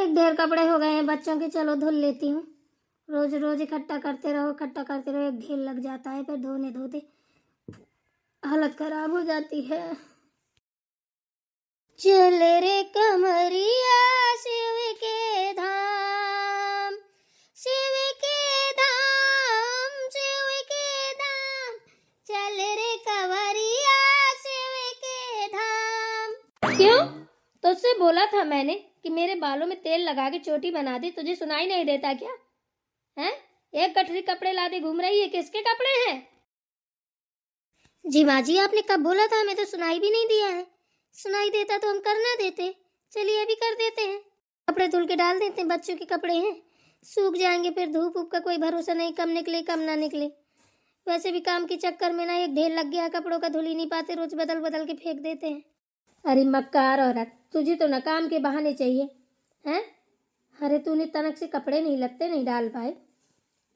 एक ढेर कपड़े हो गए हैं बच्चों के, चलो धुल लेती हूँ। रोज रोज इकट्ठा करते रहो एक ढेर लग जाता है, फिर धोने धोते हालत खराब हो जाती है। चल रे कमरिया शिव के धाम, शिव के धाम, शिव के धाम, चल रे कमरिया शिव के धाम। क्यों? तुझसे बोला था मैंने कि मेरे बालों में तेल लगा के चोटी बना दे, तुझे सुनाई नहीं देता क्या? हैं? एक गठरी कपड़े लादे घूम रही है, किसके कपड़े हैं? जी माँ जी, आपने कब बोला था? हमें तो सुनाई भी नहीं दिया है। सुनाई देता तो हम कर ना देते। चलिए अभी कर देते हैं, कपड़े धुल के डाल देते हैं। बच्चों के कपड़े हैं, सूख जाएंगे, फिर धूप ऊप का कोई भरोसा नहीं, कम निकले कम ना निकले। वैसे भी काम के चक्कर में ना एक ढेर लग गया कपड़ों का, धुल ही नहीं पाते, रोज बदल बदल के फेंक देते हैं। अरे मक्कार औरत, तुझे तो न काम के बहाने चाहिए हैं? अरे तूने तनक से कपड़े नहीं लगते, नहीं डाल पाए।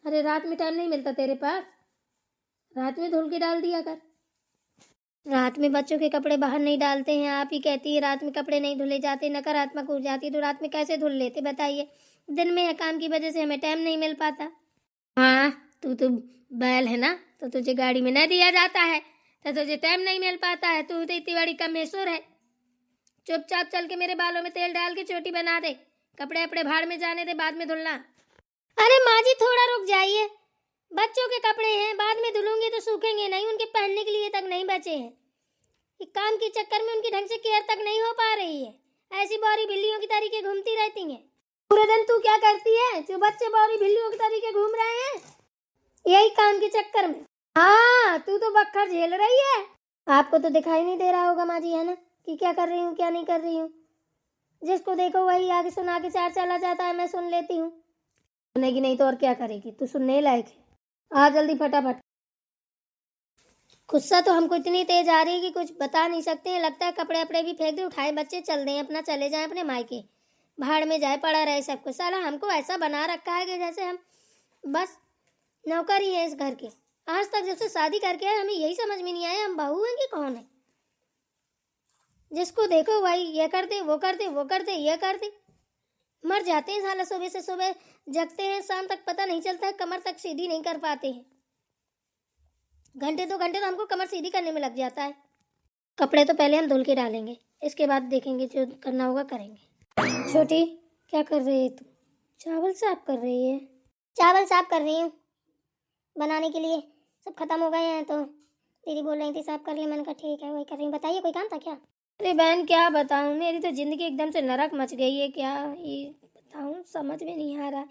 अरे रात में टाइम नहीं मिलता तेरे पास? रात में धुल के डाल दिया कर। रात में बच्चों के कपड़े बाहर नहीं डालते हैं, आप ही कहती है रात में कपड़े नहीं धुले जाते, नकारात्मक हो जाती, तो रात में कैसे धुल लेते बताइए? दिन में काम की वजह से हमें टाइम नहीं मिल पाता। हाँ, तू तो बैल है ना, तो तुझे गाड़ी में न दिया जाता है तो तुझे टाइम नहीं मिल पाता है। तू तो इतनी बड़ी कमेसुर है। चुपचाप चल के मेरे बालों में तेल डाल के चोटी बना दे, कपड़े अपने भाड़ में जाने दे, बाद में धुलना। अरे माँ जी थोड़ा रुक जाइए, बच्चों के कपड़े हैं, बाद में धुलूंगी तो सूखेंगे नहीं, उनके पहनने के लिए तक नहीं बचे हैं। ये काम के चक्कर में उनकी ढंग से केयर तक नहीं हो पा रही है, ऐसी बौरी बिल्लियों की तरीके घूमती रहती हैं। पूरे दिन तू क्या करती है? जो बच्चे बौरी बिल्लियों की तरीके घूम रहे हैं यही काम के चक्कर में। हाँ, तू तो बक्खर झेल रही है। आपको तो दिखाई नहीं दे रहा होगा माँ जी, है ना, कि क्या कर रही हूँ क्या नहीं कर रही हूँ। जिसको देखो वही आगे सुना के चार चला जाता है, मैं सुन लेती हूँ। सुनेगी नहीं तो और क्या करेगी? तू सुनने लायक है। आ जल्दी फटाफट। गुस्सा तो हमको इतनी तेज आ रही है कि कुछ बता नहीं सकते हैं। लगता है कपड़े अपड़े भी फेंक दे, उठाए बच्चे चल दें अपना, चले जाएं अपने मायके, भाड़ में जाए, पड़ा रहे सब कुछ। साला हमको ऐसा बना रखा है कि जैसे हम बस नौकर ही है इस घर के। आज तक जब से शादी करके आए हमें यही समझ में नहीं आया हम बहू हैं कि कौन है। जिसको देखो वही ये कर दे, वो कर दे, वो कर दे, ये कर दे। मर जाते हैं साला, सुबह से सुबह जगते हैं, शाम तक पता नहीं चलता है, कमर तक सीधी नहीं कर पाते हैं। घंटे 2 घंटे तो हमको कमर सीधी करने में लग जाता है। कपड़े तो पहले हम धुल के डालेंगे, इसके बाद देखेंगे, जो करना होगा करेंगे। छोटी क्या कर रही है तू? चावल साफ कर रही है? चावल साफ कर रही हूँ, बनाने के लिए सब खत्म हो गए हैं तो दीदी बोल रही थी साफ कर ले, मैंने कहा ठीक है वही कर रही हूँ। बताइए कोई काम था क्या? अरे बहन क्या बताऊँ, मेरी तो जिंदगी एकदम से नरक मच गई है, क्या ये बताऊँ, समझ में नहीं आ रहा।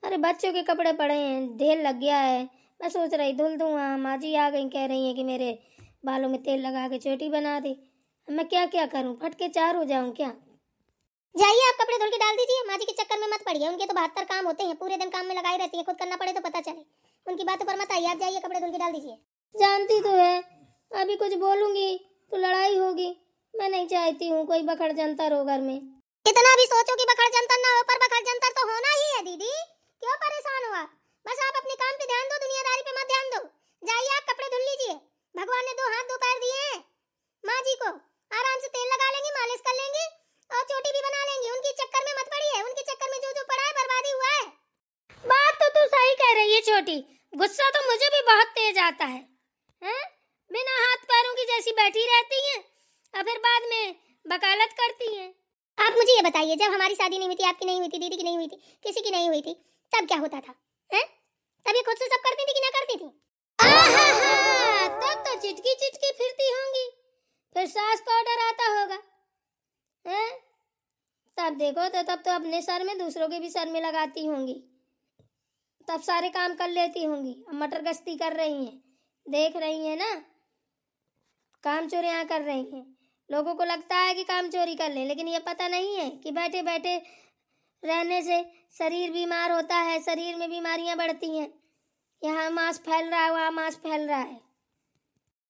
अरे बच्चों के कपड़े पड़े हैं, ढेर लग गया है, मैं सोच रही धुल दूँ। माँ जी आ गई, कह रही हैं कि मेरे बालों में तेल लगा के चोटी बना दे। मैं क्या क्या करूँ, फटके चार हो जाऊँ क्या? जाइए आप कपड़े धुल के डाल दीजिए, माँ जी के चक्कर में मत पड़िए, उनके तो 72 काम होते हैं, पूरे दिन काम में लगाई रहती है, खुद करना पड़े तो पता चले। उनकी बातों पर मत आइए, आप जाइए कपड़े धुल के डाल दीजिए। जानती तो है अभी कुछ बोलूंगी तो लड़ाई होगी, मैं नहीं चाहती हूँ कोई बखड़ जंतर हो घर में। इतना भी सोचो कि बखड़ जंतर ना हो, पर बखड़ जंतर तो होना ही है दीदी, क्यों परेशान हो आप? बस आप अपने काम पे ध्यान दो, दुनियादारी पे मत ध्यान दो। जाइए आप कपड़े धुल लीजिए, भगवान ने 2 हाथ 2 पैर दिए हैं, माँ जी को आराम से तेल लगा लेंगी, मालिश कर लेंगी और चोटी भी बना लेंगी। उनके चक्कर में मत पड़िए, उनके चक्कर में जो जो पड़ा है बर्बादी हुआ है। बात तो तू सही कह रही है छोटी, गुस्सा तो मुझे भी बहुत तेज आता है, हैं? बिना हाथ पैरों की जैसी बैठी रहती हैं और फिर बाद में वकालत करती हैं। आप मुझे ये बताइए, जब हमारी शादी नहीं हुई थी, आपकी नहीं हुई थी, दीदी की नहीं हुई थी, किसी की नहीं हुई थी, तब क्या होता था? हैं? तब ये खुद से सब करती थी कि ना करती थी? तब तो चिटकी चिटकी फिरती होंगी, फिर सास को ऑर्डर आता होगा, हैं? तब देखो तो तब तो अपने सर में दूसरों के भी सर में लगाती होंगी, तब सारे काम कर लेती होंगी। अब मटर गश्ती कर रही हैं, देख रही हैं ना, काम चोरियां कर रही हैं। लोगों को लगता है कि काम चोरी कर लें, लेकिन ये पता नहीं है कि बैठे बैठे रहने से शरीर बीमार होता है, शरीर में बीमारियां बढ़ती हैं। यहाँ मांस फैल रहा है, वहाँ मांस फैल रहा है।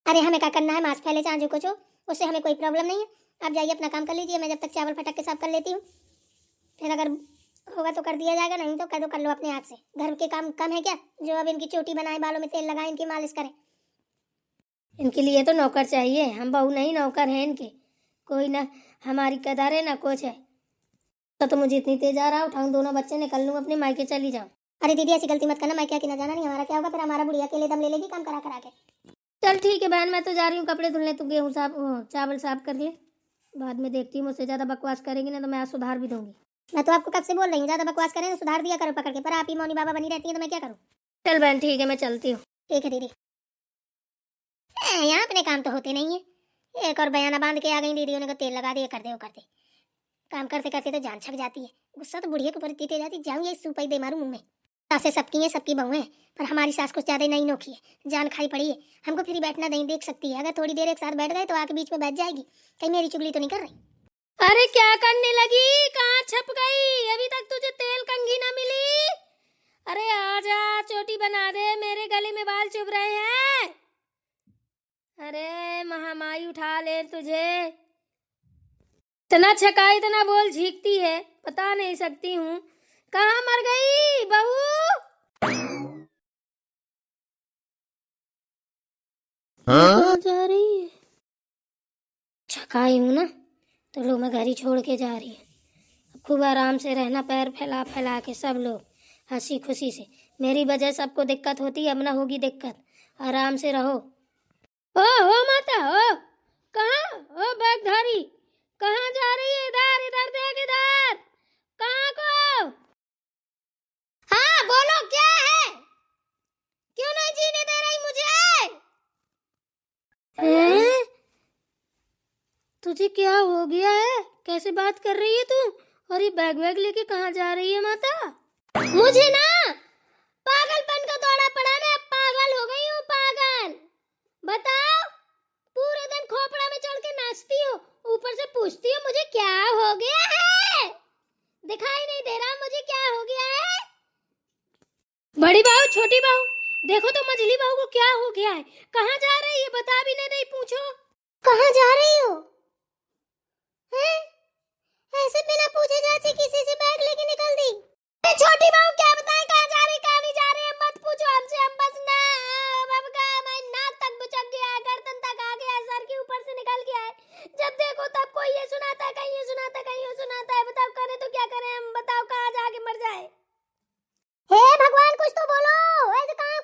अरे हमें क्या करना है, मांस फैले चाहे जो कुछ हो, उससे हमें कोई प्रॉब्लम नहीं है। आप जाइए अपना काम कर लीजिए, मैं जब तक चावल फटक के साफ कर लेती हूँ, फिर अगर होगा तो कर दिया जाएगा, नहीं तो कर लो अपने हाथ से। घर के काम कम है क्या जो अब इनकी चोटी बनाए, बालों में तेल लगाए, इनकी मालिश करें? इनके लिए तो नौकर चाहिए, हम बहू नहीं नौकर हैं इनके। कोई ना हमारी कदर है ना कुछ है। तो मुझे इतनी तेज आ रहा, उठाऊं दोनों बच्चे निकल लूं अपने मायके चली जाऊं। अरे दीदी ऐसी गलती मत करना, मायके आके ना जाना, नहीं हमारा क्या होगा फिर, हमारा बुढ़िया अकेले दम ले लेगी काम करा करा के। चल ठीक है बहन, मैं तो जा रही हूँ कपड़े धुलने, तू गेहूँ चावल साफ कर ले, बाद में देखती हूँ। मुझसे ज्यादा बकवास करेंगी ना तो मैं आज सुधार भी दूंगी। मैं तो आपको कब से बोल रही हूँ, ज्यादा बकवास करें तो सुधार दिया करो पकड़ के, पर आप ही मौनी बाबा बनी रहती है तो मैं क्या करूँ। चल बहन ठीक है, मैं चलती हूँ। ठीक है दीदी। यहाँ अपने काम तो होते नहीं है, एक और बयाना बांध के आ गई दीदी, उन्हें तेल लगा दे, कर दे वो कर दे, काम करते करते तो जान छक जाती है। गुस्सा तो बुढ़िया के ऊपर इतनी तेज आती, जाऊँ ये सुपाई दे मारूं मुंह में। सासें सबकी हैं, सबकी बहू हैं, पर हमारी सास कुछ ज्यादा नहीं नोखी है, जान खाई पड़ी है, हमको फिर बैठना नहीं देख सकती है। अगर थोड़ी देर एक साथ बैठ गए तो आके बीच में बैठ जाएगी, कहीं मेरी चुगली तो नहीं कर रही। अरे क्या करने लगी, कहाँ छप गई, अभी तक तुझे तेल कंघी ना मिली। अरे आजा चोटी बना दे, मेरे गले में बाल चुभ रहे हैं। अरे महामाई उठा ले तुझे, इतना छका इतना बोल झीकती है, बता नहीं सकती हूँ। कहाँ मर गई बहू? कहाँ जा रही है? छकाई हूँ ना तो लोग मैं घर ही छोड़ के जा रही है। खूब आराम से रहना, पैर फैला फैला के, सब लोग हंसी खुशी से। मेरी वजह सबको दिक्कत होती है, अब ना होगी दिक्कत, आराम से रहो। ओ माता ओ, कहाँ ओ बैगधारी, कहाँ जा रही है? इधर इधर देख, इधर कहाँ को? हाँ बोलो क्या है, क्यों नहीं जीने दे रही मुझे? हैं? तुझे क्या हो गया है, कैसे बात कर रही है तू? और ये बैग वैग लेके कहाँ जा रही है माता? मुझे ना पागलपन का दौरा पड़ा, मैं पागल हो गई हूँ, पागल। बताओ, पूरे दिन खोपड़ा में चढ़ के नाचती हो, ऊपर से पूछती हो मुझे क्या हो गया है। दिखाई नहीं दे रहा मुझे क्या हो गया है? बड़ी बहू छोटी बहू, देखो तो मझली बहू को क्या हो गया है, कहाँ जा रही है, बता भी नहीं पूछो। कहाँ जा रही हो? हैं? ऐसे बिना पूछे जाचे किसी से बैग लेके निकल दी। छोटी बहू क्या बताएं कहाँ जा रही कहाँ नहीं जा रही, मत पूछो हमसे, हम बस ना मैं नाक तक बुचक गया है, गर्दन तक आ गया, सर के ऊपर से निकल गया है। जब देखो तब कोई ये सुनाता है, कहीं ये सुनाता है, कहीं ये सुनाता है। बताओ करें तो क्या करें हम, बताओ कहाँ जाके मर जाए। हे भगवान कुछ तो बोलो, ऐसे काँव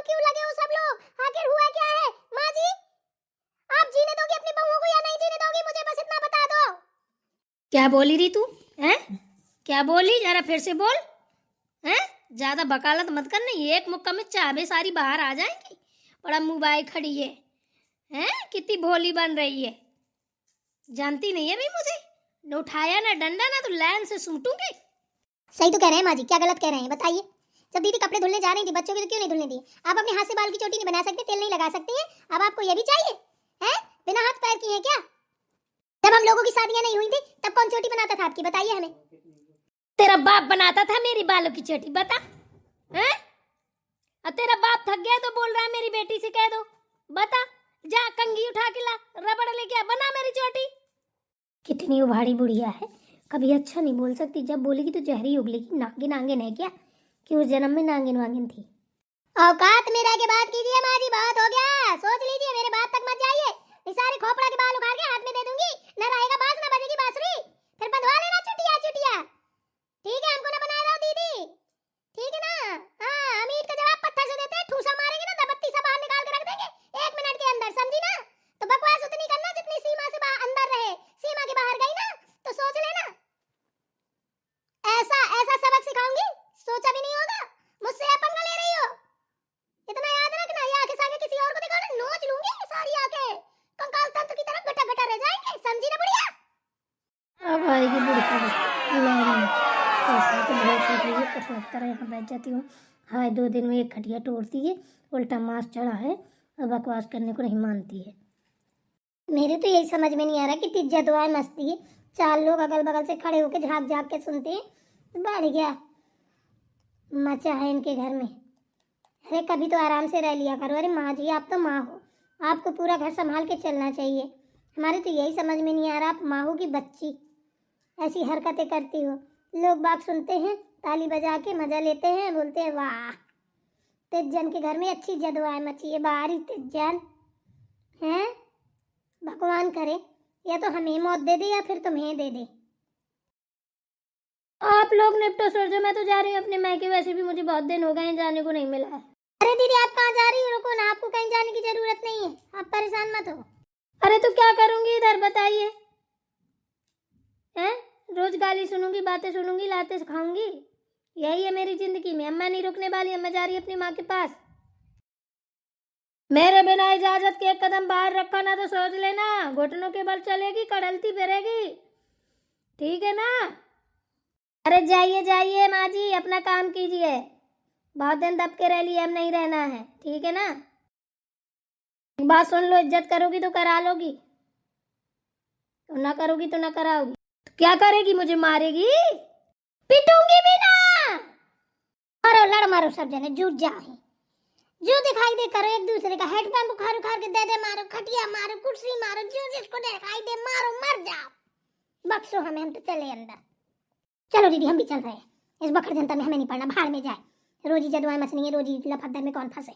क्यों लगे हो सब लोग, आखिर हुआ क्या है? माँ जी आप जीने दोगी अपनी बहू को या नहीं जीने दोगी, मुझे बस इतना बता दो। क्या बोली रही तू हैं? क्या बोली, जरा फिर से बोल। हैं? ज्यादा वकालत मत करना, एक मुक्का में चाबे सारी बाहर आ जाएंगी। बड़ा मुंह बाई खड़ी है, हैं? कितनी भोली बन रही है, जानती नहीं है भी मुझे, न उठाया ना डंडा ना तो लाइन से सूटूंगी। सही तो कह रहे हैं माँ जी, क्या गलत कह रहे हैं बताइए। जब दीदी कपड़े धुलने जा रही थी बच्चों के, तो क्यों नहीं धुलने दिए? आप अपने हाथ से बाल की चोटी नहीं बना सकते, तेल नहीं लगा सकती हैं, अब आपको ये भी चाहिए हैं? बिना हाथ पैर की है क्या? जब हम लोगों की शादियां नहीं हुई थी तब कौन चोटी बनाता था आपकी, बताइए हमें। तेरा बाप बनाता था मेरी बालों की चोटी, बता हैं? अब तेरा बाप थक गया तो बोल रहा है मेरी बेटी से कह दो, बता, जा कंघी उठा के ला, रबड़ लेके आ, बना मेरी चोटी। कितनी उभारी बुढ़िया है, कभी अच्छा नहीं बोल सकती, जब बोलेगी तो जहरी उगलेगी। नागिन आंगिन है क्या, कि उस जन्म में नागिन वागिन थी? औकात में रह के बात कीजिए माँ जी, बहुत हो गया, सोच लीजिए, मेरे बात तक मत जाइए, सारे खोपड़ा के बाल उखाड़ के हाथ में दे दूंगी, न रहेगा बांस न बजेगी बांसुरी, फिर बंधवा लेना चुटिया चुटिया, ठीक है? हमको ना बना रहा दीदी, ठीक है ना? हाँ हम ईंट का जवाब पत्थर से देते हैं, ठूसा मारेंगे ना दबत्ती से बाहर निकाल के रख देंगे 1 मिनट के अंदर, समझी ना? तो बकवास उतनी करना जितनी सीमा से अंदर रहे, सीमा के बाहर गई ना तो सोच लेना, ऐसा ऐसा सबक सिखाऊंगी सोचा भी नहीं होगा, मुझसे अपन ले रही हो, इतना याद रखना। ये आंखें सागे किसी और को दिखाओ ना, नोच लूंगी सारी आंखें, कंकाल तंत्र की तरह गटा गटा रह जाएंगे, समझी ना बुढ़िया? अब आएगी बुढ़िया, तो बहुत छोटी है, कसरत तरह यहाँ बैठ जाती हूँ। हाय 2 दिन में एक खटिया तोड़ती है, उल्टा मांस चढ़ा है और बकवास करने को नहीं मानती है। मेरे तो यही समझ में नहीं आ रहा कि तिज्जा दुआएं मस्ती है, 4 लोग अगल बगल से खड़े होकर झाँक झाँक के सुनते हैं, बढ़ गया मचा है इनके घर में। अरे कभी तो आराम से रह लिया करो। अरे माँ जी आप तो माँ हो, आपको पूरा घर संभाल के चलना चाहिए, हमारे तो यही समझ में नहीं आ रहा, आप माँ हो की बच्ची ऐसी हरकतें करती हो। लोग बात सुनते हैं, ताली बजा के मजा लेते हैं, बोलते हैं वाह तिज्जन के घर में अच्छी जदुआएं मची है, बाहरी तिज्जन हैं। भगवान करे या तो हमें मौत दे दे या फिर तुम्हें दे दे। आप लोग निपटो सोचो, मैं तो जा रही हूँ अपने मायके, वैसे भी मुझे बहुत दिन हो गए हैं, जाने को नहीं मिला है। अरे दीदी आप कहाँ जा रही हो? रुको ना, आपको कहीं जाने की जरूरत नहीं है, आप परेशान मत हो। अरे तो क्या करूंगी इधर बताइए? हैं? रोज गाली सुनूंगी, बातें सुनूंगी, लाते खाऊंगी, यही है मेरी जिंदगी में। अम्मा नहीं रुकने वाली, अम्मा जा रही है अपनी माँ के पास। मेरे बिना इजाजत के एक कदम बाहर रखा ना तो सोच लेना, घुटनों के बल चलेगी, कड़लती फिरेगी, ठीक है ना? अरे जाइए जाइए माँ जी, अपना काम कीजिए, बहुत दिन दब के रह लिए, अब नहीं रहना है, ठीक है ना? एक बात सुन लो, इज्जत करोगी तो करा लोगी, तो ना करोगी तो ना कराओगी। तो क्या करेगी? मुझे मारेगी? पिटूंगी भी ना। मारो, लड़ मारो, सब जने जुट जाए, जो दिखाई दे करो, एक दूसरे का हेड पैन बुखार उखाड़ के दे दे, मारो, खटिया मारो, कुर्सी मारो, जो जिसको दिखाई दे मारो, मर जाओ, बख्शो हमें, हम तो चले अंदर। चलो दीदी हम भी चल रहे हैं, इस बखर जनता में हमें नहीं पड़ना, भाड़ में जाए, रोजी जदवाएं मचनी है, रोजी लफड़े में कौन फंसे।